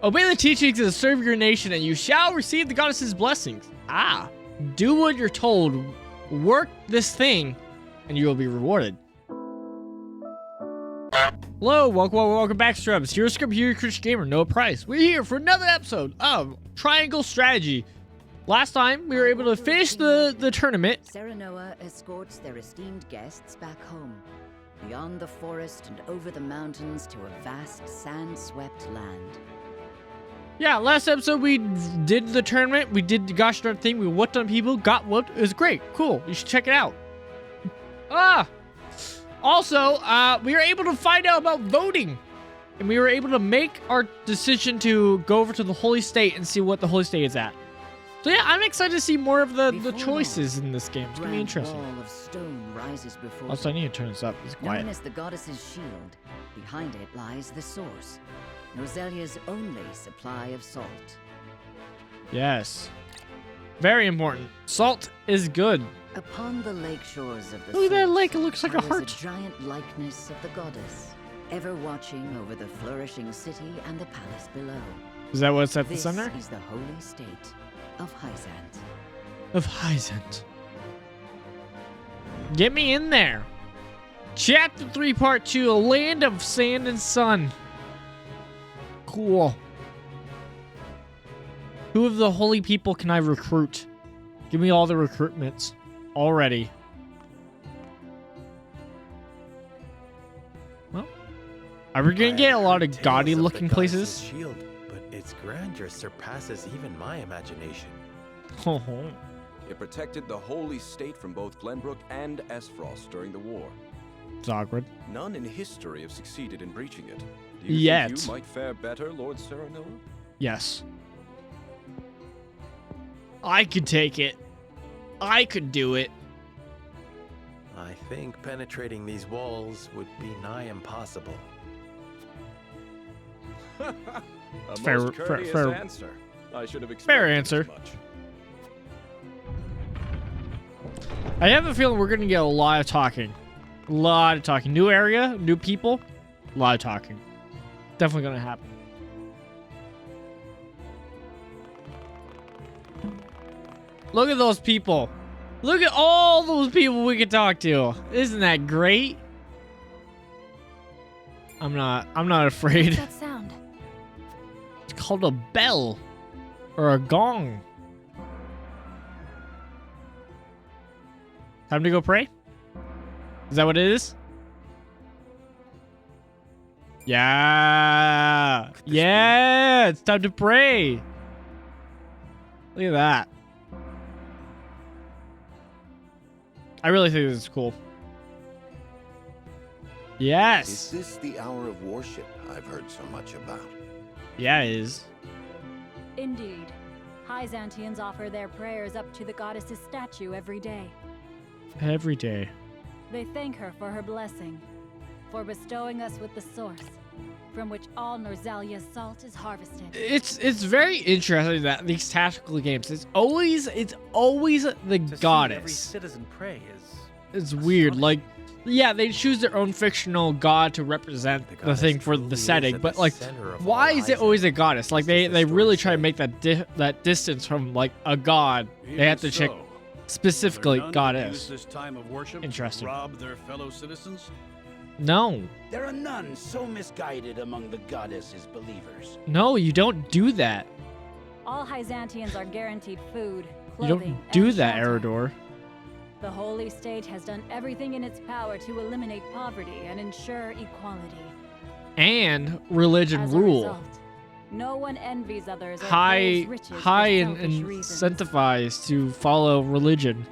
Obey the teachings and serve your nation, and you shall receive the goddess's blessings. Ah, do what you're told. Work this thing, and you will be rewarded. Hello, welcome back, Strubs. Here's Computer Christian Gamer, no price. We're here for another episode of Triangle Strategy. Last time, we were able to finish the tournament. Serenoa escorts their esteemed guests back home, beyond the forest and over the mountains to a vast sand-swept land. Yeah, last episode we did the tournament. We did the gosh darn thing. We whooped on people, got whooped. It was great. Cool. You should check it out. Also, we were able to find out about voting. And we were able to make our decision to go over to the Holy State and see what the Holy State is at. So yeah, I'm excited to see more of the choices in this game. It's going to be interesting. Wall of stone rises before Also, I need to turn this up. It's quiet. Known as the goddess's shield, behind it lies the source, Norselia's only supply of salt. Yes. Very important. Salt is good. Upon the lake shores of the Look at that source, lake. It looks like a towers heart. a giant likeness of the goddess, ever watching over the flourishing city and the palace below. Is that what's at the This center? is the holy state of Hyzant. Of Hyzant. Get me in there. Chapter 3, Part 2, A Land of Sand and Sun. Cool. Who of the holy people can I recruit? Give me all the recruitments already. Well, are we gonna get a lot of gaudy looking places? Shield, but its grandeur surpasses even my imagination. Oh, It protected the holy state from both Glenbrook and Esfrost during the war. it's awkward. None in history have succeeded in breaching it. Do you Yet. think you might fare better, Lord Serenoa? Yes. I could take it. I could do it. I think penetrating these walls would be nigh impossible. A Fair- most fair- courteous fair- answer. I should have expected Fair as answer. much. I have a feeling we're going to get a lot of talking. A lot of talking. New area, new people, a lot of talking. Definitely going to happen. Look at those people. Look at all those people we can talk to. Isn't that great? I'm not afraid. What's that sound? It's called a bell or a gong. Time to go pray? Is that what it is? Yeah. Yeah, it's time to pray. Look at that. I really think this is cool. Yes. Is this the hour of worship I've heard so much about? Yeah, it is. Indeed. Hyzantians offer their prayers up to the goddess's statue every day. Every day. They thank her for her blessing, for bestowing us with the source, from which all Norsalia's salt is harvested. It's very interesting that these tactical games, it's always the To see every goddess. citizen pray It's weird. Like, yeah, they choose their own fictional god to represent the goddess thing for truly the is setting, at but the like, center of why all is it Hyzant. always a goddess? Like, This is they the really story try to make that distance from like a god. They have to check specifically goddess. This time of worship Interesting. to rob their fellow citizens? No, There are none so misguided among the goddess's believers. no, you don't do that. All Hyzantians are guaranteed food, You clothing, don't do and that, shelter. Eridor. The holy state has done everything in its power to eliminate poverty and ensure equality. And religion As a rule. result, no one envies others or High, craves riches for high, and selfish reasons. incentivized to follow religion.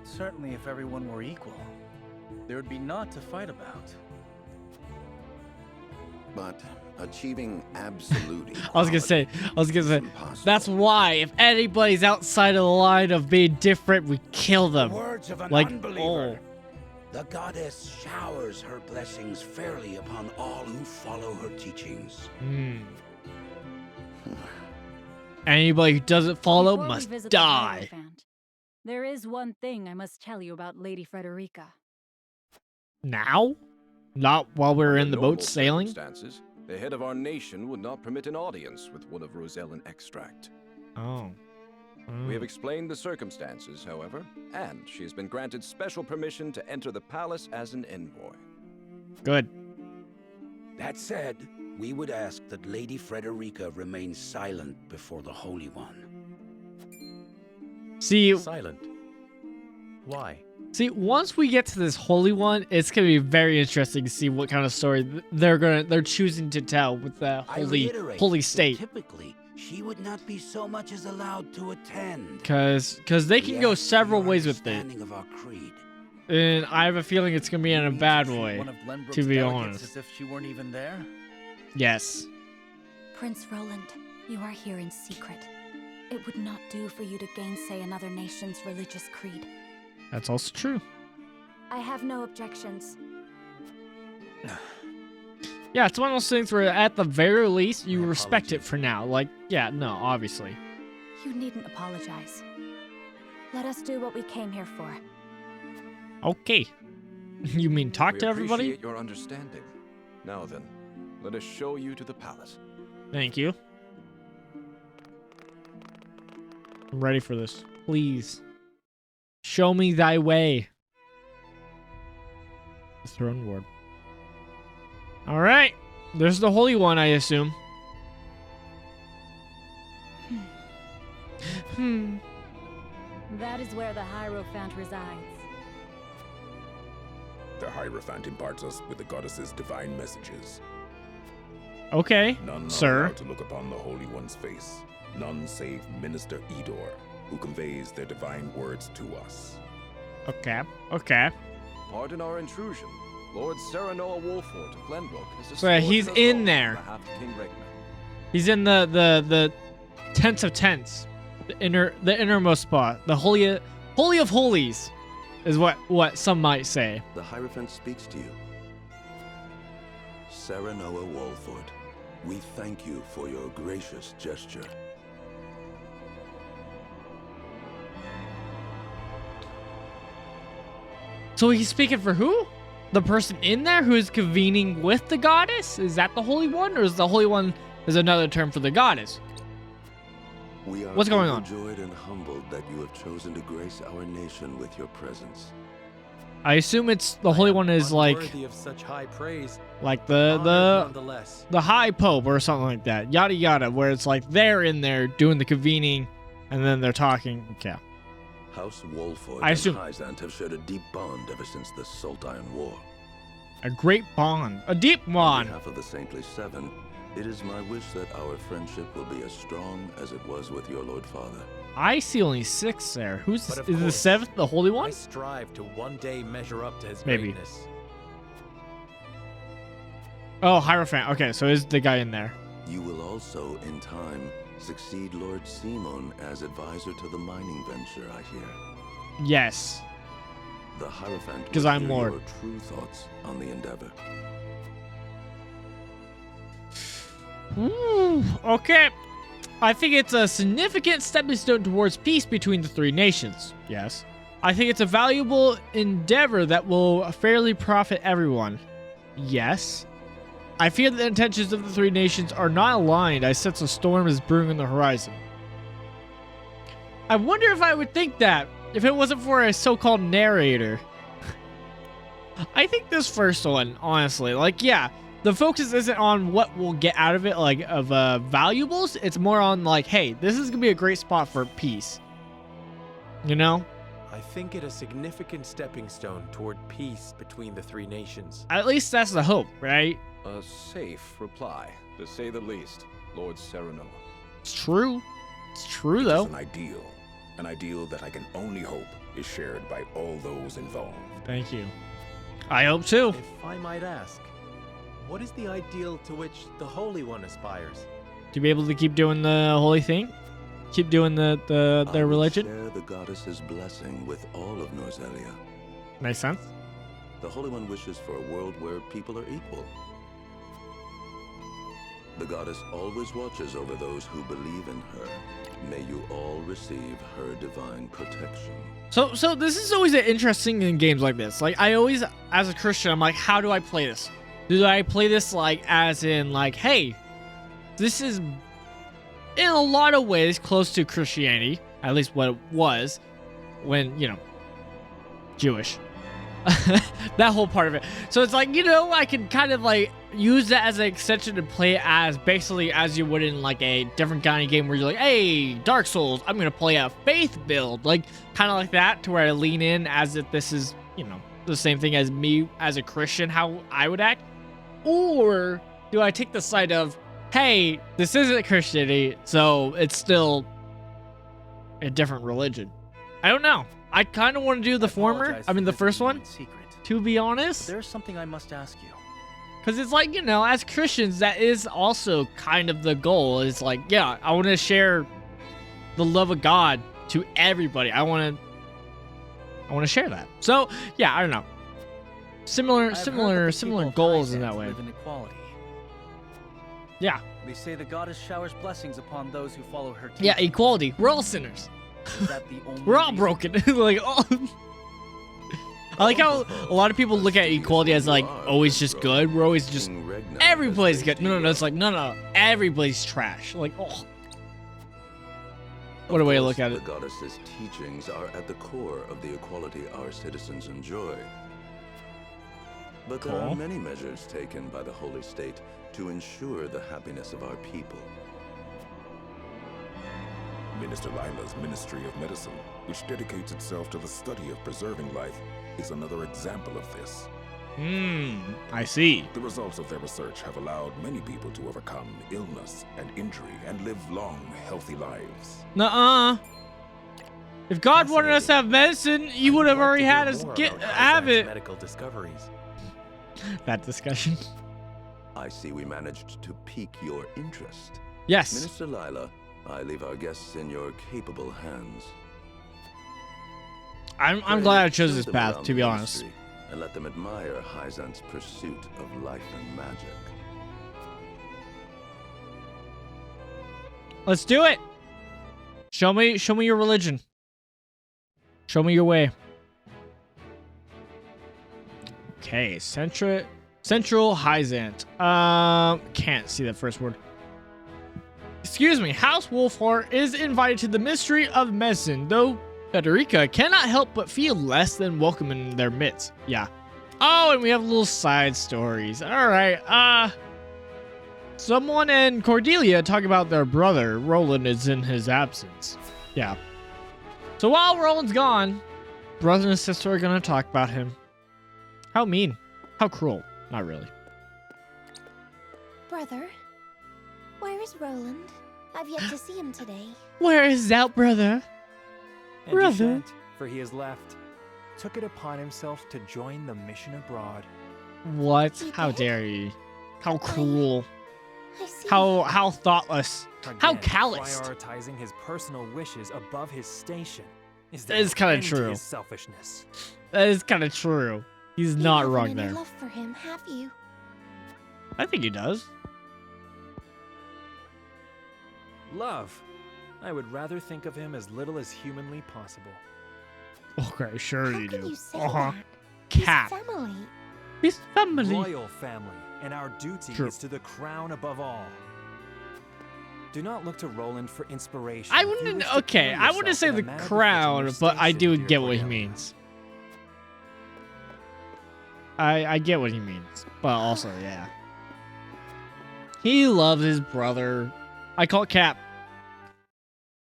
Certainly, if everyone were equal, there would be naught to fight about. But achieving absolute I was gonna say, that's why if anybody's outside of the line of being different, we kill them. Words of an Like, unbeliever. The goddess showers her blessings fairly upon all who follow her teachings. Anybody who doesn't follow Before we must visit the die. Hierophant, there is one thing I must tell you about Lady Frederica. Now? Not while we're in the Under normal boat sailing? circumstances, The head of our nation would not permit an audience with one of Rosellan extract. Oh. We have explained the circumstances, however, and she has been granted special permission to enter the palace as an envoy. Good. That said, we would ask that Lady Frederica remain silent before the Holy One. See, Silent. Why? once we get to this Holy One, it's gonna be very interesting to see what kind of story they're choosing to tell with the I holy reiterate that state. typically, she would not be so much as allowed to attend. Cause they can We go ask for several your ways with it, understanding of our creed. and I have a feeling it's gonna be in a bad way. One of Glenbrook's to be delegates honest. as if she weren't even there. Yes. Prince Roland, you are here in secret. It would not do for you to gainsay another nation's religious creed. That's also true. I have no objections. Yeah, it's one of those things where at the very least you My respect it apologies. for now. Like, yeah, no, obviously. You needn't apologize. Let us do what we came here for. Okay. You mean talk We to everybody? appreciate your understanding. Now then, let us show you to the palace. Thank you. I'm ready for this. Please. Show me thy way. The throne ward. Alright. There's the Holy One, I assume. That is where the Hierophant resides. The Hierophant imparts us with the goddess's divine messages. Okay, None are sir. allowed to look upon the Holy One's face. None save Minister Edor, who conveys their divine words to us. Okay, okay. Pardon our intrusion. Lord Serenoa Wolford of Glenbrook has So, yeah, escorted he's us in home there. on behalf of King Regna. He's in the tents of tents. The innermost spot. The holy of holies is what some might say. The Hierophant speaks to you. Serenoa Wolford, we thank you for your gracious gesture. So he's speaking for who? The person in there who is convening with the goddess? Is that the Holy One? Or is the Holy One is another term for the goddess? We are What's going on? overjoyed and humbled that you have chosen to grace our nation with your presence. I assume it's the Holy One is like Unworthy of such high praise. like Honored the nonetheless. High Pope or something like that. Yada yada, where it's like they're in there doing the convening and then they're talking. Okay. House Wolford I assume- and Hyzant have shared a deep bond ever since the Sultan War. A great bond. A deep On bond. behalf of the Saintly Seven, it is my wish that our friendship will be as strong as it was with your Lord Father. I see only 6 there. Who's But of is the course, 7th the Holy I One? strive to one day measure up to his Maybe. greatness. Oh, Hierophant. Okay, so is the guy in there. You will also, in time, succeed Lord Simon as advisor to the mining venture, I hear. Yes. The Hierophant 'Cause will I'm hear Lord. your true thoughts on the endeavor. Ooh, okay. I think it's a significant stepping stone towards peace between the 3 nations. Yes. I think it's a valuable endeavor that will fairly profit everyone. Yes. I fear the intentions of the 3 nations are not aligned. I sense a storm is brewing on the horizon. I wonder if I would think that if it wasn't for a so-called narrator. I think this first one, honestly, like, yeah, the focus isn't on what we'll get out of it, like, of valuables. It's more on, like, hey, this is going to be a great spot for peace. You know? I think it a significant stepping stone toward peace between the 3 nations. At least that's the hope, right? A safe reply, to say the least, Lord Serenoa. It's true. It's true, It though. is an ideal that I can only hope is shared by all those involved. Thank you. I hope too. If I might ask, what is the ideal to which the Holy One aspires? To be able to keep doing the holy thing? Keep doing I their will religion? share the goddess's blessing with all of Norzelia. Makes sense. The Holy One wishes for a world where people are equal. The goddess always watches over those who believe in her. May you all receive her divine protection. So this is always interesting in games like this. Like, I always, as a Christian, I'm like, how do I play this? Do I play this like as in like, hey, this is in a lot of ways close to Christianity, at least what it was when, you know, Jewish. That whole part of it. So it's like, you know, I can kind of like use that as an extension to play it as basically as you would in like a different kind of game where you're like, hey, Dark Souls, I'm going to play a faith build. Like kind of like that, to where I lean in as if this is, you know, the same thing as me as a Christian, how I would act. Or do I take the side of, hey, this isn't Christianity, so it's still a different religion? I don't know. I kind of want to do the former. I mean, the first one, to be honest. There's something I must ask you. Because it's like, you know, as Christians, that is also kind of the goal. It's like, yeah, I want to share the love of God to everybody. I want to share that. So, yeah, I don't know. Similar goals in that way. Live in equality. Yeah. They say the goddess showers blessings upon those who follow her teachings. Yeah, equality. We're all sinners. Is that the only We're all reason? broken. Like, oh. I like how a lot of people look at equality as like always just good. We're always just everybody's good. No, it's like no, everybody's trash. Like, oh, what a way to look at it. The goddess's teachings are at the core of the equality our citizens enjoy. But there are many measures taken by the Holy State to ensure the happiness of our people. Minister Lila's Ministry of Medicine, which dedicates itself to the study of preserving life, is another example of this. I see. The results of their research have allowed many people to overcome illness and injury and live long, healthy lives. Nuh-uh. If God wanted us to have medicine, He would have already had us have it. Medical discoveries. That discussion. I see we managed to pique your interest. Yes. Minister Lila, I leave our guests in your capable hands. I'm glad I chose this path, to be honest. And let them admire Hyzant's pursuit of life and magic. Let's do it. Show me your religion. Show me your way. Okay, Central Hyzant. Can't see that first word. Excuse me. House Wolfheart is invited to the Mystery of Medicine, though Frederica cannot help but feel less than welcome in their midst. Yeah. Oh, and we have little side stories. All right. Someone and Cordelia talk about their brother. Roland is in his absence. Yeah. So while Roland's gone, brother and sister are going to talk about him. How mean. How cruel. Not really. Brother, where is Roland? I've yet to see him today. Where is that brother? And he shan't, for he has left. Took it upon himself to join the mission abroad. What? How dare you? How cruel. I see. How thoughtless. Again, How calloused. Prioritizing his personal wishes above his station. That is kind of true. His selfishness. That is kind of true. He's not wrong You there. haven't any love for him, have you? I think he does. Love. I would rather think of him as little as humanly possible. Okay, sure How you can do. you say Uh-huh. that? Cat. His family. His family. Royal family, and our duty True. is to the crown above all. Do not look to Roland for inspiration. I if you wouldn't. wish to Okay, prove I wouldn't yourself say in a the manner crown, befitting your but I do station, get dear what he Cordelia. means. I get what he means, but also yeah. He loves his brother. I call it Cap.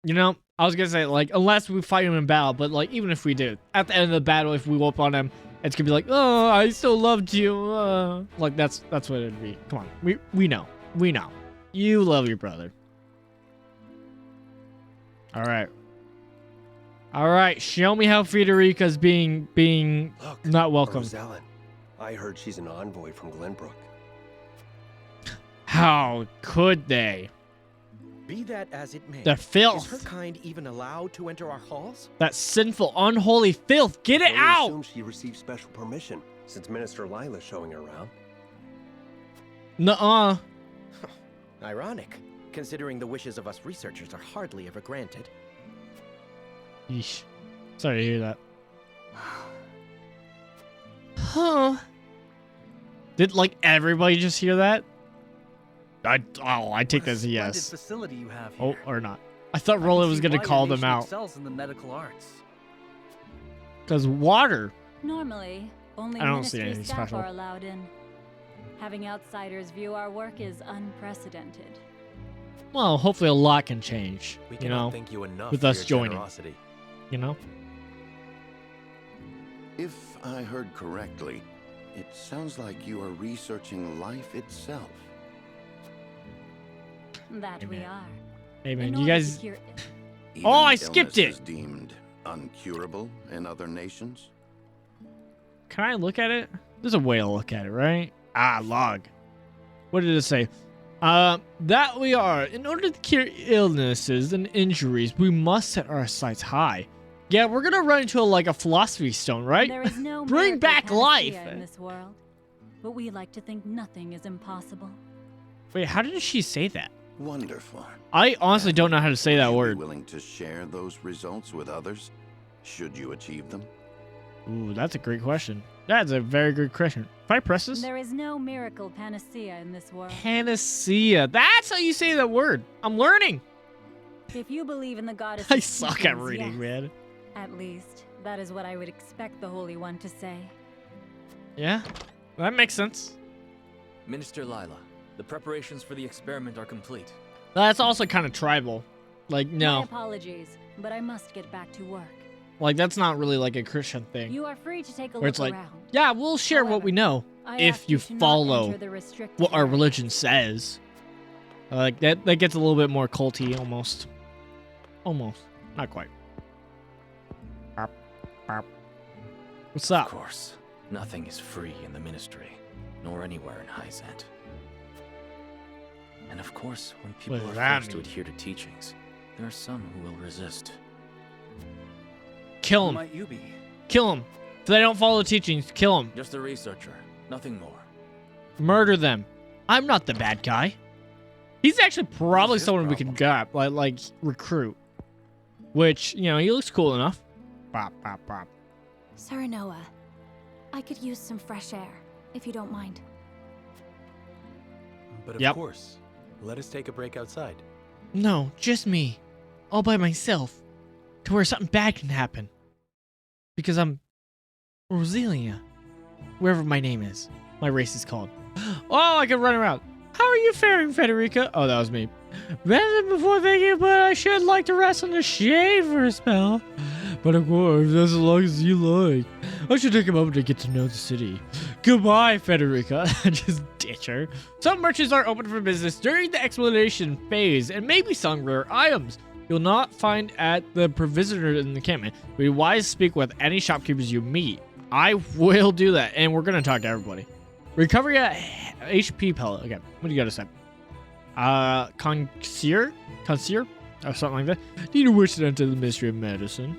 You know, I was gonna say like unless we fight him in battle, but like even if we do, at the end of the battle, if we whoop on him, it's gonna be like, oh, I still loved you. Like that's what it'd be. Come on, we know, you love your brother. All right. Show me how Frederica's being Look, not welcome. Rosellen. I heard she's an envoy from Glenbrook. How could they? Be that as it may, The filth. is her kind even allowed to enter our halls? That sinful, unholy filth. Get it Only out. assume she received special permission, since Minister Lila's showing her around. Nuh-uh. Ironic, considering the wishes of us researchers are hardly ever granted. Yeesh. Sorry to hear that. Huh. Did like everybody just hear that? I take that as a yes. Facility you have Oh, here. or not. I thought Roland was gonna call them out. Excels in the medical arts. Cause water. Normally, only I don't see ministry anything staff special. are allowed in. Having outsiders view our work is unprecedented. Well, hopefully a lot can change. We You cannot know, thank you enough with for us your joining. generosity. You know. If I heard correctly, it sounds like you are researching life itself. That we are. Hey In man, you order to guys. cure- Even Oh, I skipped illness it. is deemed uncurable in other nations. Can I look at it? There's a way to look at it, right? Ah, log. What did it say? That we are. In order to cure illnesses and injuries, we must set our sights high. Yeah, we're gonna run into a philosophy stone, right? There is no Bring miracle back panacea life. in this world, but we like to think nothing is impossible. Wait, how did she say that? Wonderful. I honestly don't know how to say that Would you word. be willing to share those results with others, should you achieve them? Ooh, that's a great question. That's a very good question. If I press this? There is no miracle panacea in this world. Panacea. That's how you say that word. I'm learning. If you believe in the goddess, I suck at reading, yes. man. At least, that is what I would expect the Holy One to say. Yeah, that makes sense. Minister Lila, the preparations for the experiment are complete. That's also kind of tribal. Like, My no. apologies, but I must get back to work. Like, that's not really like a Christian thing. You are free to take a Where look it's like, around. yeah, we'll share what we know I if ask you you to not follow enter the restricted what our area. religion says. Like, that gets a little bit more culty, almost. Almost. Not quite. Barp, barp. What's up? Of course, nothing is free in the ministry, nor anywhere in Hyzant. And of course, when people What does are that forced to mean? adhere to teachings, there are some who will resist. Kill Who him. might you be? Kill him. If they don't follow the teachings, kill him. Just a researcher, nothing more. Murder them. I'm not the bad guy. He's actually probably someone we could grab, like recruit. Which, you know, he looks cool enough. Bop, bop, bop. Saranoa, I could use some fresh air, if you don't mind. But of Yep. course, let us take a break outside. No, just me. All by myself. To where something bad can happen. Because I'm Roselia. Wherever my name is. My race is called. Oh, I can run around. How are you faring, Federica? Oh, that was me. Better than before thinking, but I should like to rest on the shade for a spell. But of course, as long as you like. I should take a moment to get to know the city. Goodbye, Federica. Just ditch her. Some merchants are open for business during the exploration phase and maybe some rare items you'll not find at the provisioner in the encampment. Be wise to speak with any shopkeepers you meet. I will do that, and we're going to talk to everybody. Recovery at HP pellet. Okay, what do you got to say? Concierge? Or something like that. Do you wish to enter the Ministry of Medicine?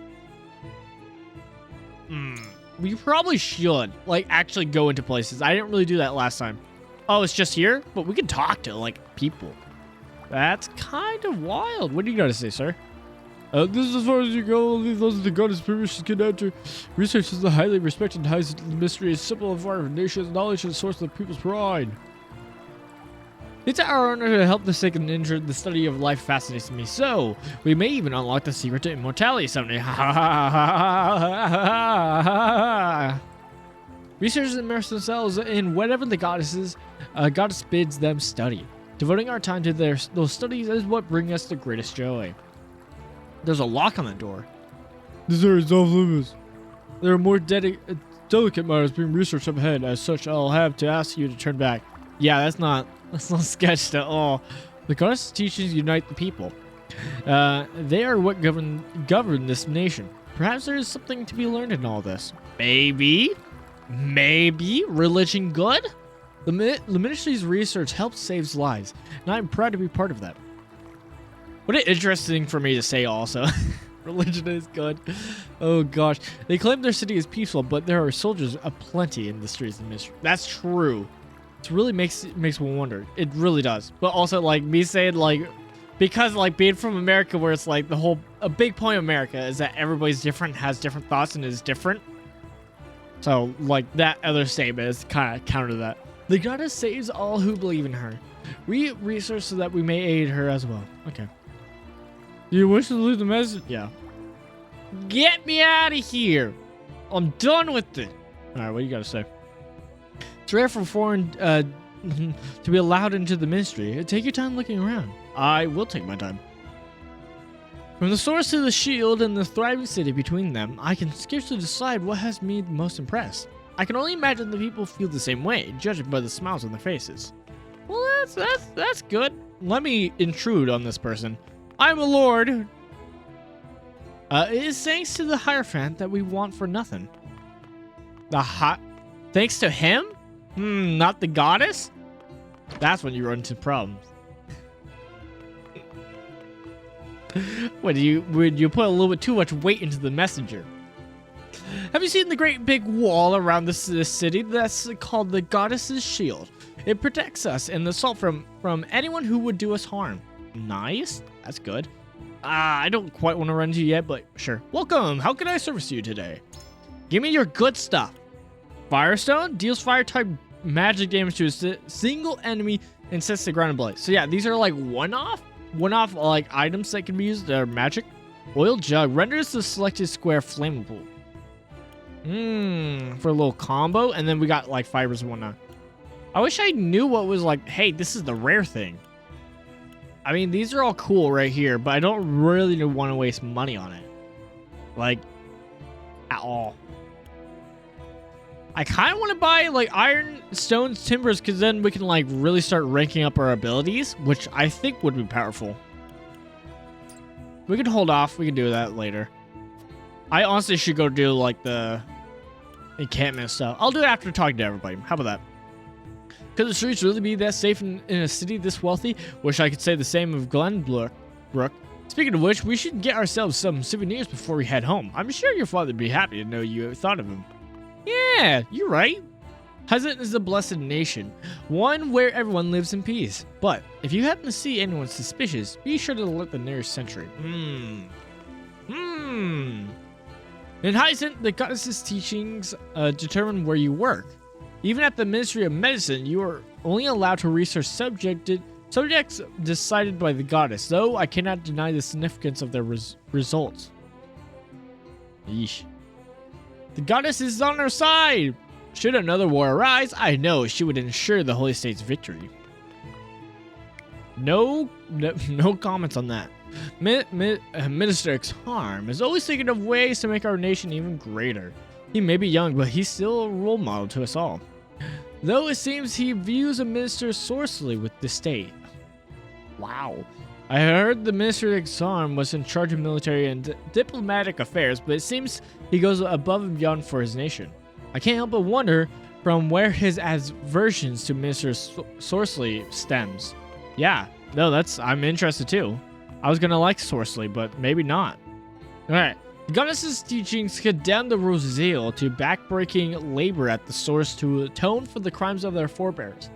We probably should, like, actually go into places. I didn't really do that last time. Oh, it's just here? But we can talk to, like, people. That's kind of wild. What do you got to say, sir? This is as far as you go. Only those of the goddess permissions can enter. Research is the highly respected and highest mystery. Is simple of our nation's knowledge and the source of the people's pride. It's our honor to help the sick and injured. The study of life fascinates me. So, we may even unlock the secret to immortality someday. Researchers immerse themselves in whatever the goddess bids them study. Devoting our time to those studies is what brings us the greatest joy. There's a lock on the door. This area is off limits. There are more delicate matters being researched up ahead. As such, I'll have to ask you to turn back. Yeah, that's not sketched at all. The goddess' teachings unite the people. They are what govern this nation. Perhaps there is something to be learned in all this. Maybe religion good? The ministry's research helps save lives, and I'm proud to be part of that. What an interesting for me to say also. Religion is good. Oh gosh. They claim their city is peaceful, but there are soldiers aplenty in the streets of the ministry. That's true. It really makes one wonder. It really does. But also, like, me saying, like, because, like, being from America, where it's like a big point of America is that everybody's different, has different thoughts, and is different. So, like, that other statement is kind of counter to that. The goddess saves all who believe in her. We research so that we may aid her as well. Okay. You wish to leave the message? Yeah. Get me out of here. I'm done with it. All right, what do you got to say? It's rare for foreign to be allowed into the ministry. Take your time looking around. I will take my time. From the source to the shield and the thriving city between them, I can scarcely decide what has me most impressed. I can only imagine the people feel the same way, judging by the smiles on their faces. Well, that's good. Let me intrude on this person. I'm a lord. It is thanks to the Hierophant that we want for nothing. Thanks to him? Not the goddess? That's when you run into problems. Would you put a little bit too much weight into the messenger? Have you seen the great big wall around this city? That's called the Goddess's Shield. It protects us and the assault from anyone who would do us harm. Nice. That's good. I don't quite want to run into you yet, but sure. Welcome. How can I service you today? Give me your good stuff. Firestone deals fire type magic damage to a single enemy and sets the ground ablaze. So yeah, these are like one-off like items that can be used. They're magic. Oil jug renders the selected square flammable. For a little combo, and then we got like fibers and whatnot. I wish I knew what was like, hey, this is the rare thing. I mean, these are all cool right here, but I don't really want to waste money on it. Like, at all. I kind of want to buy like iron, stones, timbers, because then we can like really start ranking up our abilities, which I think would be powerful. We can hold off. We can do that later. I honestly should go do like the encampment stuff. I'll do it after talking to everybody. How about that? Could the streets really be that safe in a city this wealthy? Wish I could say the same of Glenbrook. Speaking of which, we should get ourselves some souvenirs before we head home. I'm sure your father would be happy to know you thought of him. Yeah, you're right. Hyzant is a blessed nation, one where everyone lives in peace. But if you happen to see anyone suspicious, be sure to alert the nearest sentry. In Hyzant, the goddess's teachings determine where you work. Even at the Ministry of Medicine, you are only allowed to research subjects decided by the goddess, though I cannot deny the significance of their results. Yeesh. The goddess is on our side! Should another war arise, I know she would ensure the Holy State's victory. No comments on that. Minister Exarm is always thinking of ways to make our nation even greater. He may be young, but he's still a role model to us all. Though it seems he views a minister sorcerily with disdain. Wow. I heard the Minister Exarm was in charge of military and diplomatic affairs, but it seems he goes above and beyond for his nation. I can't help but wonder from where his aversions to Minister Sorcery stems. Yeah, no, I'm interested too. I was gonna like Sorcery, but maybe not. Alright. The goddess's teachings condemn the Rosiel to backbreaking labor at the source to atone for the crimes of their forebears.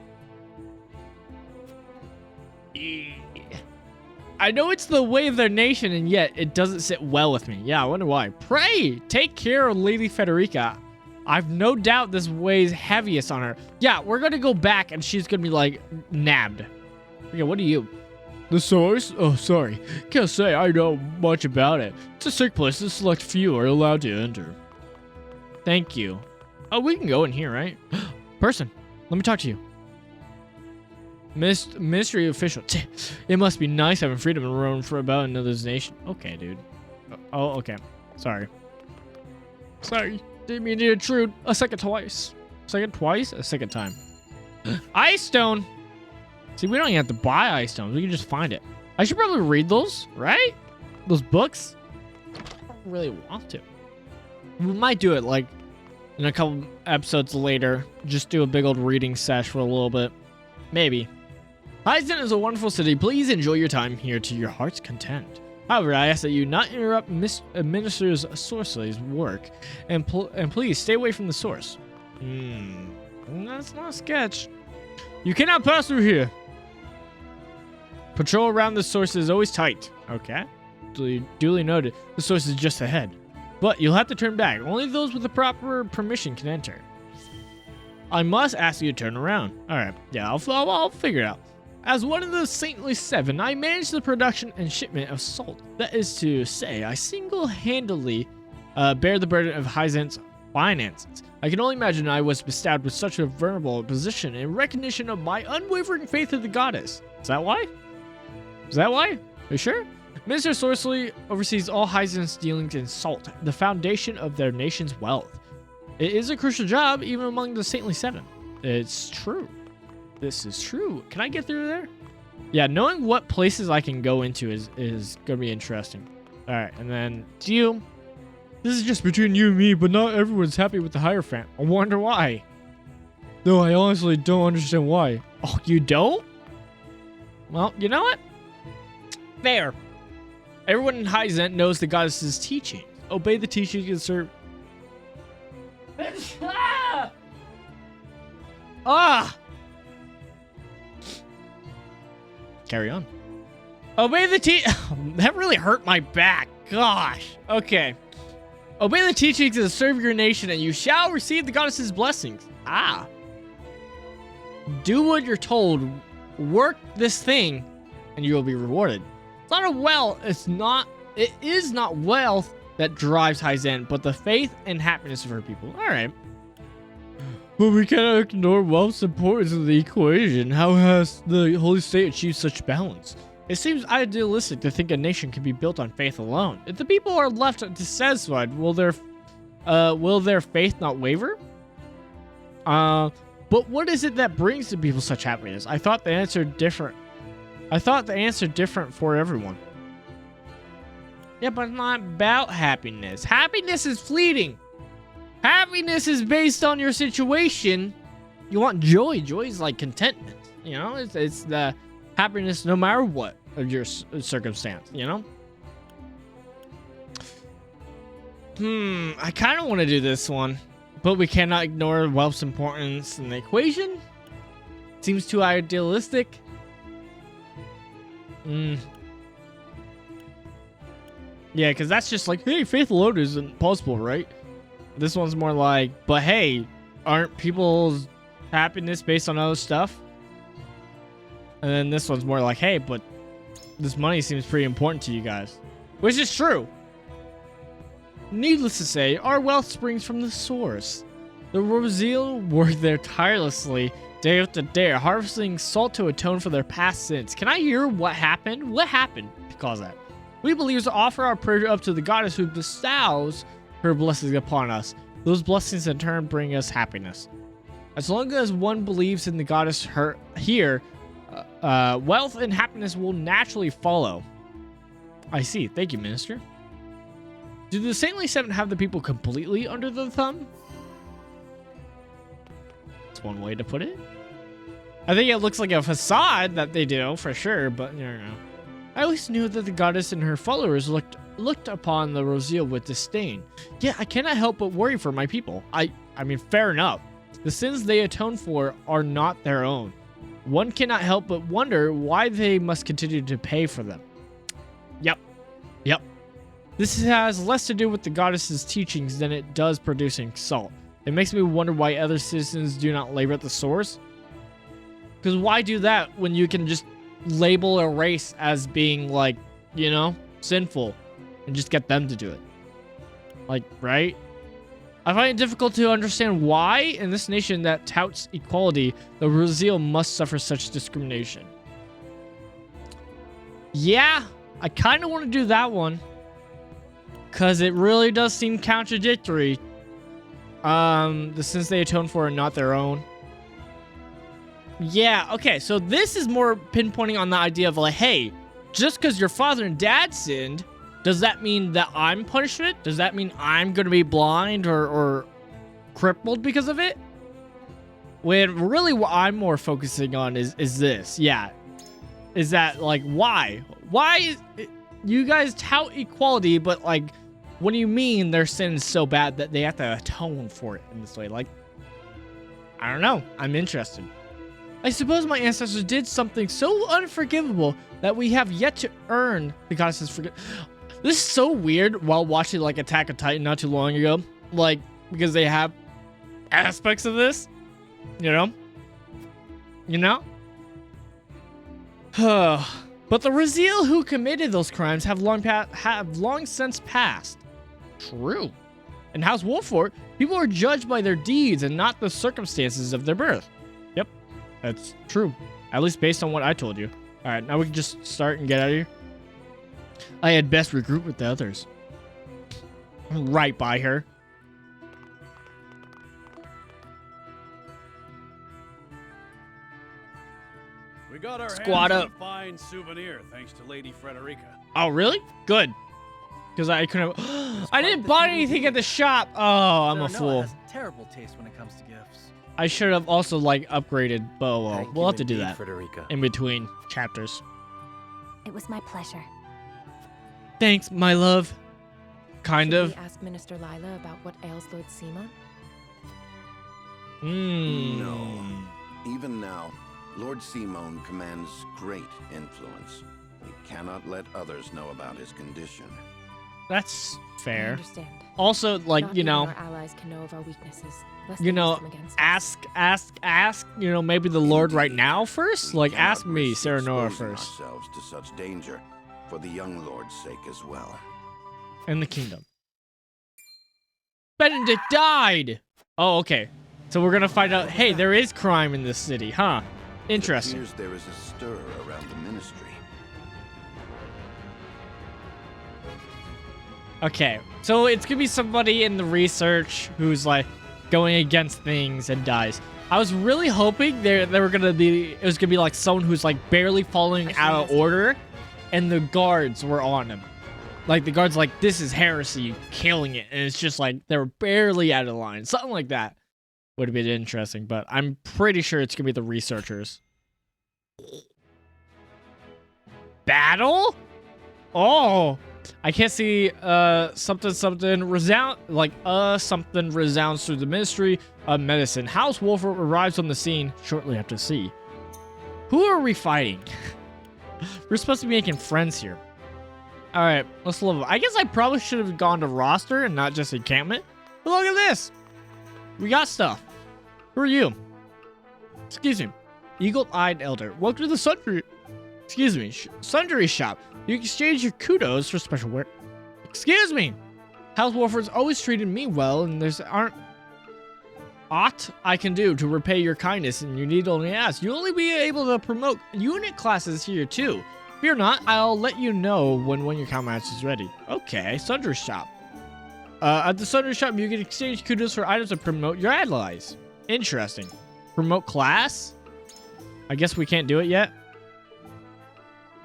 I know it's the way of their nation, and yet it doesn't sit well with me. Yeah, I wonder why. Pray! Take care of Lady Federica. I've no doubt this weighs heaviest on her. Yeah, we're gonna go back, and she's gonna be, like, nabbed. Yeah, what are you? The source? Oh, sorry. Can't say I know much about it. It's a sick place. A select few are allowed to enter. Thank you. Oh, we can go in here, right? Person, let me talk to you. Ministry official. It must be nice having freedom and roam for about another's nation. Okay, dude. Oh, okay. Sorry. Didn't mean to intrude. A second twice. Second twice? A second time. Ice stone. See, we don't even have to buy ice stones. We can just find it. I should probably read those, right? Those books. I don't really want to. We might do it like in a couple episodes later. Just do a big old reading sesh for a little bit. Maybe. Hyzant is a wonderful city. Please enjoy your time here to your heart's content. However, I ask that you not interrupt Minister's Sorcery's work, and please stay away from the source. That's not a sketch. You cannot pass through here. Patrol around the source is always tight. Okay. Duly noted. The source is just ahead. But you'll have to turn back. Only those with the proper permission can enter. I must ask you to turn around. All right, yeah, I'll figure it out. As one of the Saintly Seven, I manage the production and shipment of salt. That is to say, I single-handedly bear the burden of Hyzant's finances. I can only imagine I was bestowed with such a vulnerable position in recognition of my unwavering faith in the goddess. Is that why? Is that why? Are you sure? Minister Sorcery oversees all Hyzant's dealings in salt, the foundation of their nation's wealth. It is a crucial job, even among the Saintly Seven. It's true. This is true. Can I get through there? Yeah, knowing what places I can go into is going to be interesting. All right, and then you. This is just between you and me, but not everyone's happy with the Hierophant. I wonder why. No, I honestly don't understand why. Oh, you don't? Well, you know what? Fair. Everyone in Hyzant knows the goddess's teaching. Obey the teaching and serve. Ah! Carry on. Obey the that really hurt my back. Gosh. Okay. Obey the teachings and serve your nation, and you shall receive the goddess's blessings. Ah. Do what you're told. Work this thing, and you will be rewarded. It is not wealth that drives Hyzant, but the faith and happiness of her people. All right. But we cannot ignore wealth's importance in the equation. How has the Holy State achieved such balance? It seems idealistic to think a nation can be built on faith alone. If the people are left dissatisfied, will their faith not waver? But what is it that brings the people such happiness? I thought the answer different for everyone. Yeah, but it's not about happiness. Happiness is fleeting. Happiness is based on your situation. You want joy. Joy is like contentment. You know, it's the happiness no matter what of your circumstance, you know? I kind of want to do this one, but we cannot ignore wealth's importance in the equation. Seems too idealistic. Yeah, because that's just like, hey, faith alone isn't possible, right? This one's more like, but hey, aren't people's happiness based on other stuff? And then this one's more like, hey, but this money seems pretty important to you guys. Which is true. Needless to say, our wealth springs from the source. The Rosiel work there tirelessly, day after day, harvesting salt to atone for their past sins. Can I hear what happened? What happened to cause that? We believe to offer our prayer up to the goddess who bestows her blessings upon us. Those blessings in turn bring us happiness. As long as one believes in the goddess here, wealth and happiness will naturally follow. I see. Thank you, Minister. Do the Saintly Seven have the people completely under the thumb? That's one way to put it. I think it looks like a facade that they do, for sure, but I don't know. I always knew that the goddess and her followers looked upon the Rosiel with disdain. Yet I cannot help but worry for my people. I mean, fair enough. The sins they atone for are not their own. One cannot help but wonder why they must continue to pay for them. Yep. This has less to do with the goddess's teachings than it does producing salt. It makes me wonder why other citizens do not labor at the source. Because why do that when you can just label a race as being, like, you know, sinful and just get them to do it? Like, right? I find it difficult to understand why, in this nation that touts equality, the Rosiel must suffer such discrimination. Yeah, I kind of want to do that one. Because it really does seem contradictory. The sins they atone for are not their own. Yeah, okay, so this is more pinpointing on the idea of like, hey, just because your father and dad sinned, does that mean that I'm punishment? Does that mean I'm going to be blind or crippled because of it? When really what I'm more focusing on is this. Yeah. Is that like, why? Why you guys tout equality, but like, what do you mean their sin is so bad that they have to atone for it in this way? Like, I don't know. I'm interested. I suppose my ancestors did something so unforgivable that we have yet to earn the goddess's forgiveness. This is so weird while watching like Attack on Titan not too long ago. Like, because they have aspects of this. You know? You know? But the Raziel who committed those crimes have long since passed. True. In House Wolford, people are judged by their deeds and not the circumstances of their birth. Yep, that's true. At least based on what I told you. All right, now we can just start and get out of here. I had best regroup with the others. Right by her. We got our Squad hands up. on a fine souvenir thanks to Lady Frederica. Oh, really? Good. Because I couldn't. I didn't buy anything at the shop. Oh, I'm a fool. Has terrible taste when it comes to gifts. I should have also like upgraded. But well, we'll have to do indeed, that Frederica. in between chapters. It was my pleasure. Thanks, my love. Kind Should of. we ask Minister Lila about what ails Lord Simon? No. Even now, Lord Simon commands great influence. We cannot let others know about his condition. That's I fair. understand. Also, like, Not you even know, our allies can know of our weaknesses. Lest you they know, use them against us. ask, you know, maybe the Lord right now first? Like, Cannot ask me, risk Serenora exposing first. ourselves to such danger for the young Lord's sake as well. And the kingdom. Benedict died! Oh, okay. So we're gonna find out, hey, there is crime in this city, huh? Interesting. It appears there is a stir around the ministry. Okay, so it's gonna be somebody in the research who's like going against things and dies. I was really hoping it was gonna be like someone who's like barely following out of order, and the guards were on him. Like the guards like, this is heresy, killing it, and it's just like they were barely out of line. Something like that would have been interesting, but I'm pretty sure it's gonna be the researchers. Battle? Oh. I can't see something resounds through the Ministry of Medicine. House Wolford arrives on the scene shortly after C. Who are we fighting? We're supposed to be making friends here. All right, let's level. I guess I probably should have gone to roster and not just encampment. But look at this. We got stuff. Who are you? Excuse me. Eagle-eyed elder. Welcome to the Sundry. Excuse me. Sundry shop. You exchange your kudos for special work. Excuse me. House Wolford's always treated me well, and there's aren't aught I can do to repay your kindness, and you need only ask. You'll only be able to promote unit classes here too. Fear not, I'll let you know when one of your combat is ready. Okay, Sundry shop. At the Sundry shop, you can exchange kudos for items to promote your allies. Interesting. Promote class? I guess we can't do it yet.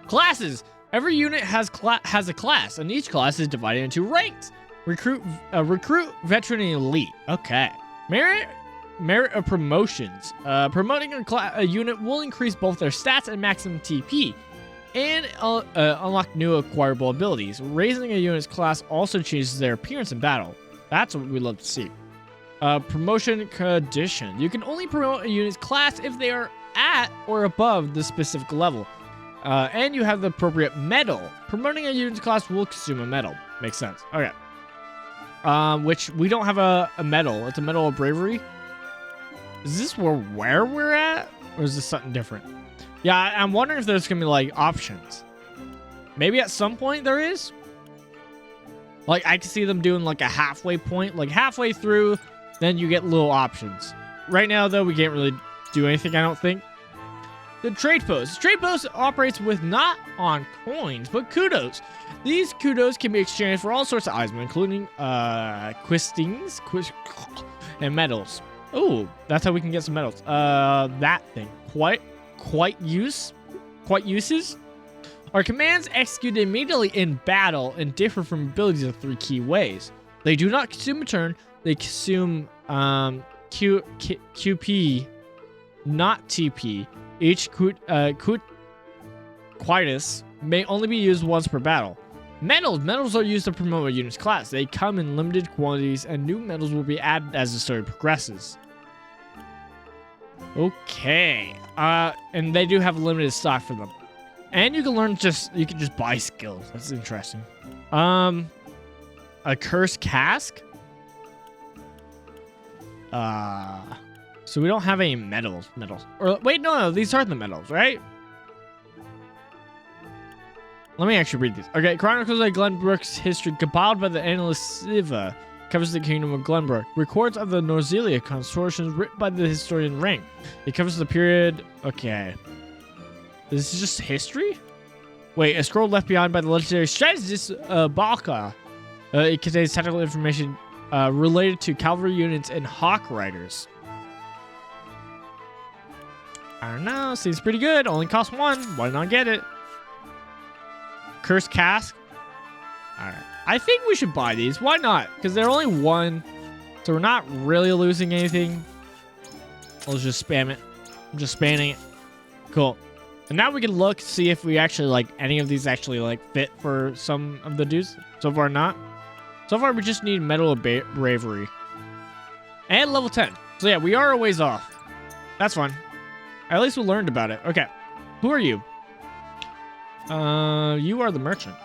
Classes. Every unit has a class, and each class is divided into ranks. Recruit, veteran, and elite. Okay. Merit of promotions. Promoting a unit will increase both their stats and maximum TP, and unlock new acquirable abilities. Raising a unit's class also changes their appearance in battle. That's what we love to see. Promotion condition. You can only promote a unit's class if they are at or above the specific level. And you have the appropriate medal. Promoting a unit's class will consume a medal. Makes sense. Okay. Which we don't have a medal. It's a medal of bravery. Is this where we're at? Or is this something different? Yeah, I'm wondering if there's going to be like options. Maybe at some point there is. Like I can see them doing like a halfway point. Like halfway through, then you get little options. Right now though, we can't really do anything, I don't think. The trade post. Trade post operates with not on coins, but kudos. These kudos can be exchanged for all sorts of items, including quistings, and medals. Oh, that's how we can get some medals. That thing. Quite uses. Our commands executed immediately in battle and differ from abilities in 3 key ways. They do not consume a turn. They consume QP, not TP. Each quietus may only be used once per battle. Medals are used to promote a unit's class. They come in limited quantities, and new medals will be added as the story progresses. Okay. And they do have limited stock for them. And you can you can just buy skills. That's interesting. A cursed cask? So we don't have any metals. Or wait, no, these are the metals, right? Let me actually read these. Okay, Chronicles of Glenbrook's history compiled by the Annalist Siva covers the kingdom of Glenbrook. Records of the Norzelia consortions written by the historian Rank. It covers the period. Okay. This is just history? Wait, a scroll left behind by the legendary strategist Balka. It contains technical information related to cavalry units and hawk riders. I don't know. Seems pretty good. Only costs 1. Why not get it? Cursed cask. Alright. I think we should buy these. Why not? Because they're only 1. So we're not really losing anything. I'll just spam it. I'm just spamming it. Cool. And now we can look, see if we actually, like, any of these actually, like, fit for some of the dudes. So far, not. So far, we just need Medal of Bravery. And level 10. So yeah, we are a ways off. That's fun. At least we learned about it. Okay. Who are you? You are the merchant.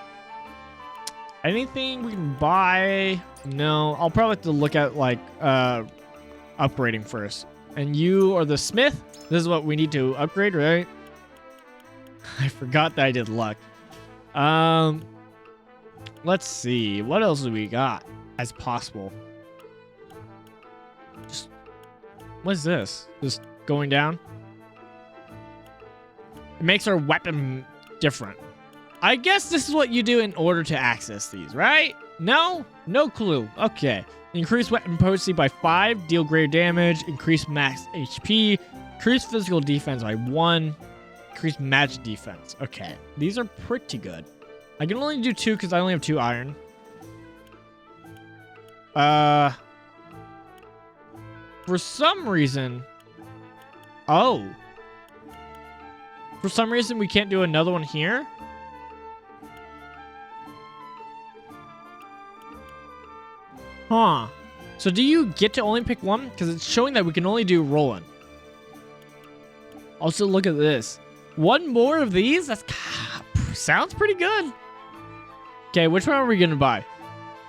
Anything we can buy? No. I'll probably have to look at, like, upgrading first. And you are the smith? This is what we need to upgrade, right? I forgot that I did luck. Let's see. What else do we got as possible? Just, what is this? Just going down? It makes our weapon different. I guess this is what you do in order to access these, right? No? No clue. Okay. Increase weapon potency by 5. Deal greater damage. Increase max HP. Increase physical defense by 1. Increase magic defense. Okay. These are pretty good. I can only do 2 because I only have 2 iron. For some reason... Oh. For some reason, we can't do another one here? Huh. So do you get to only pick 1? Because it's showing that we can only do Roland. Also, look at this. 1 more of these? That's sounds pretty good. Okay, which one are we going to buy?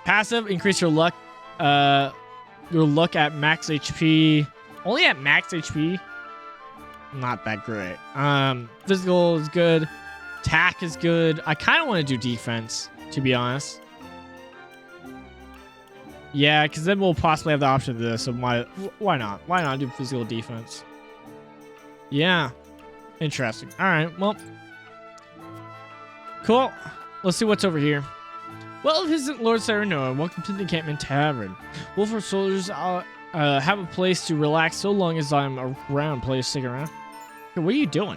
Passive, increase your luck. Your luck at max HP. Only at max HP? Not that great. Physical is good. Attack is good. I kind of want to do defense, to be honest. Yeah, because then we'll possibly have the option of this. So why not? Why not do physical defense? Yeah. Interesting. All right. Well. Cool. Let's see what's over here. Well, visit Lord Serenoa. Welcome to the Encampment Tavern. Wolford soldiers have a place to relax so long as I'm around. Please stick around. Hey, what are you doing?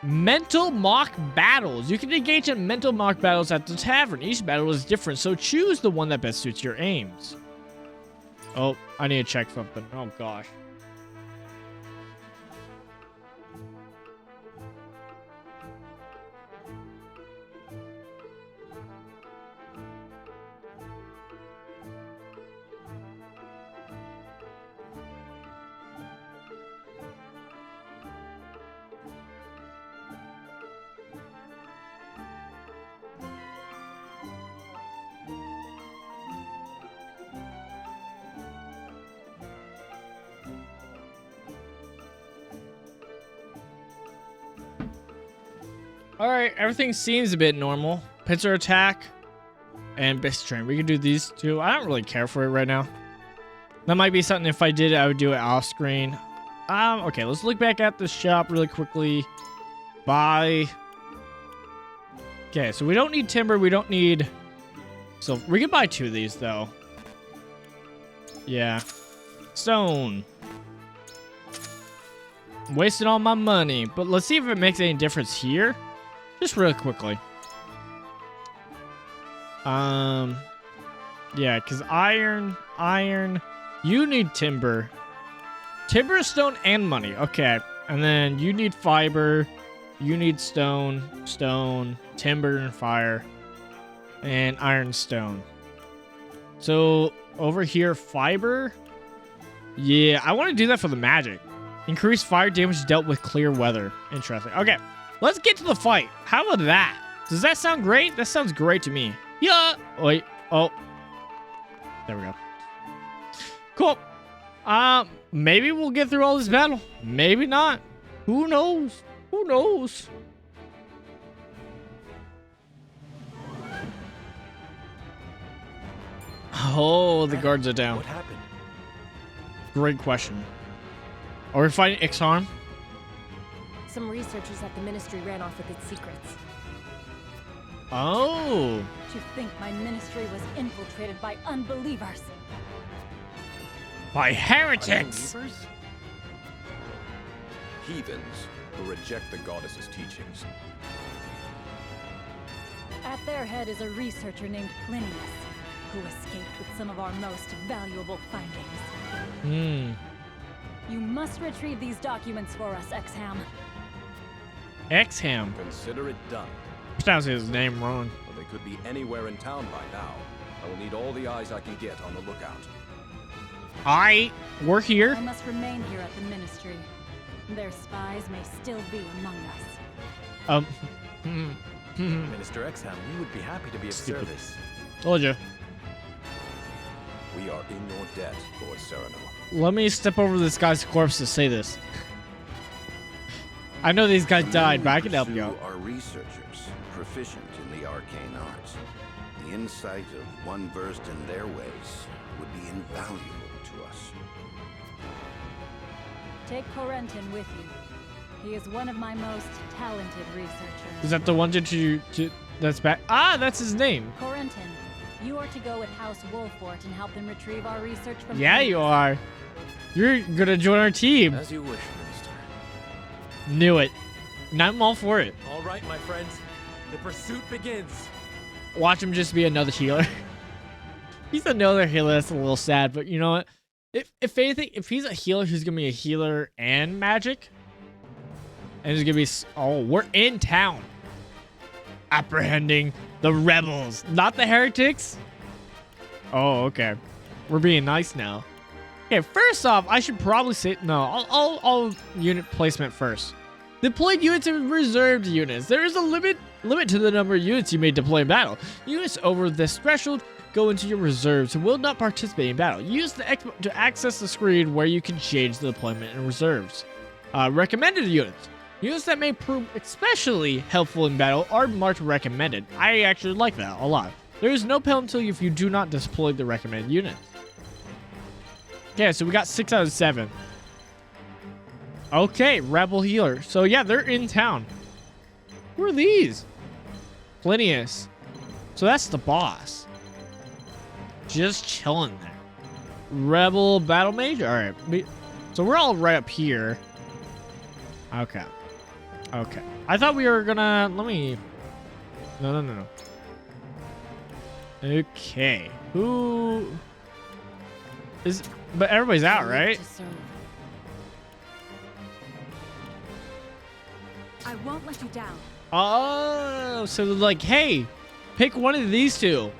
Mental mock battles. You can engage in mental mock battles at the tavern. Each battle is different, so choose the one that best suits your aims. Oh, I need to check something. Oh, gosh. Alright, everything seems a bit normal. Pincer attack and Beast Train. We can do these two. I don't really care for it right now. That might be something if I did it, I would do it off screen. Okay, let's look back at the shop really quickly. Buy. Okay, so we don't need timber. We don't need... So we can buy 2 of these, though. Yeah. Stone. Wasting all my money. But let's see if it makes any difference here. Just really quickly. Yeah, because iron. You need timber. Timber, stone, and money. Okay. And then you need fiber. You need stone, timber, and fire. And iron, stone. So, over here, fiber. Yeah, I want to do that for the magic. Increase fire damage dealt with clear weather. Interesting. Okay, let's get to the fight. How about that? Does that sound great? That sounds great to me. Yeah. Wait. Oh. There we go. Cool. Maybe we'll get through all this battle. Maybe not. Who knows? Who knows? Oh, the guards are down. What happened? Great question. Are we fighting Ixharm? Some researchers at the Ministry ran off with its secrets. Oh. To think my ministry was infiltrated by unbelievers. By heretics. Heathens who reject the goddess's teachings. At their head is a researcher named Plinius, who escaped with some of our most valuable findings. You must retrieve these documents for us, Exham. Exham. Consider it done. I'm pronouncing his name wrong. Well, they could be anywhere in town by now. I will need all the eyes I can get on the lookout. We're here. I must remain here at the Ministry. Their spies may still be among us. Minister Exham, we would be happy to be of service. Told you. We are in your debt, Lord Cyrano. Let me step over this guy's corpse to say this. I know these guys died, but I can help you out. Are researchers proficient in the arcane arts. The insight of one versed in their ways would be invaluable to us. Take Corentin with you. He is one of my most talented researchers. Is that the one that's back? Ah, that's his name. Corentin, you are to go with House Wolfort and help them retrieve our research from... Yeah, you are. You're gonna join our team. As you wish, Minister. Knew it. And I'm all for it. All right, my friends. The pursuit begins. Watch him just be another healer. He's another healer. That's a little sad, but you know what? If anything, if he's a healer, he's gonna be a healer and magic. And he's gonna be... Oh, we're in town. Apprehending the rebels, not the heretics. Oh, okay. We're being nice now. Okay, first off, I should probably say... No, I'll unit placement first. Deployed units and reserved units. There is a limit to the number of units you may deploy in battle. Units over this threshold go into your reserves and will not participate in battle. Use the X to access the screen where you can change the deployment in reserves. Recommended units. Units that may prove especially helpful in battle are marked recommended. I actually like that a lot. There is no penalty if you do not deploy the recommended units. Okay, so we got 6 out of 7. Okay, rebel healer. So yeah, they're in town. Who are these? Plinius. So that's the boss. Just chilling there. Rebel battle mage? Alright. So we're all right up here. Okay. Okay. I thought we were gonna... Let me... No. Okay. Who... is... But everybody's out, right? I won't let you down. Oh, so they're like, hey, pick one of these two.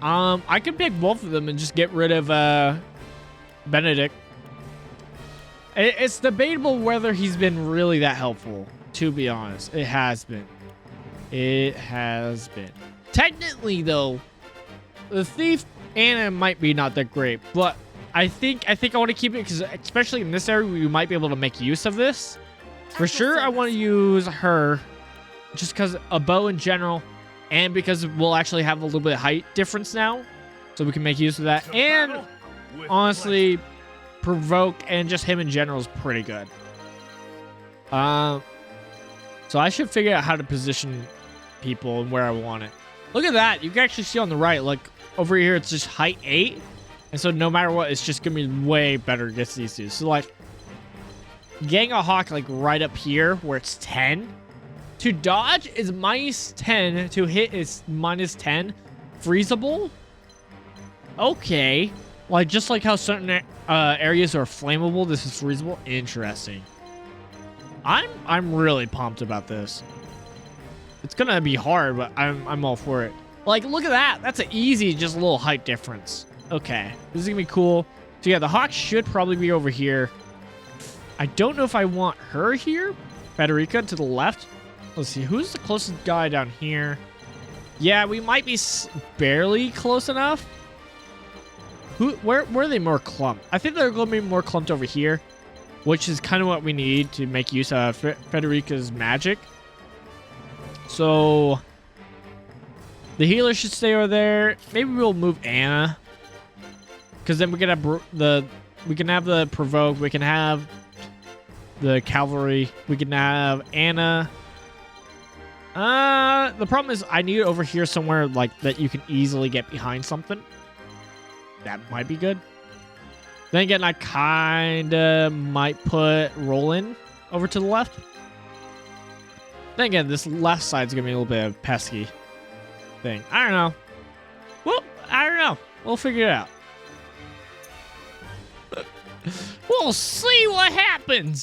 I could pick both of them and just get rid of Benedict. It's debatable whether he's been really that helpful, to be honest. It has been. It has been. Technically, though, the thief Anna might be not that great, but I think I want to keep it because especially in this area, we might be able to make use of this. For sure, I want to use her just because a bow in general, and because we'll actually have a little bit of height difference now, so we can make use of that. And honestly, provoke and just him in general is pretty good. So I should figure out how to position people and where I want it. Look at that. You can actually see on the right, like over here, it's just height 8. And so no matter what, it's just going to be way better against these two. So like getting a hawk like right up here where it's 10. To dodge is minus 10. To hit is minus 10. Freezable? Okay. Like just like how certain areas are flammable, this is freezable. Interesting. I'm really pumped about this. It's gonna be hard, but I'm all for it. Like, look at that. That's an easy, just a little height difference. Okay, this is gonna be cool. So yeah, the hawk should probably be over here. I don't know if I want her here. Frederica to the left. Let's see, who's the closest guy down here? Yeah, we might be barely close enough. Where are they more clumped? I think they're going to be more clumped over here, which is kind of what we need to make use of Frederica's magic. So the healer should stay over there. Maybe we'll move Anna, because then we can have the provoke. We can have the cavalry. We can have Anna. The problem is I need it over here somewhere like that you can easily get behind something. That might be good. Then again, I kind of might put Roland over to the left. Then again, this left side's going to be a little bit of pesky thing. I don't know. Well, I don't know. We'll figure it out. We'll see what happens.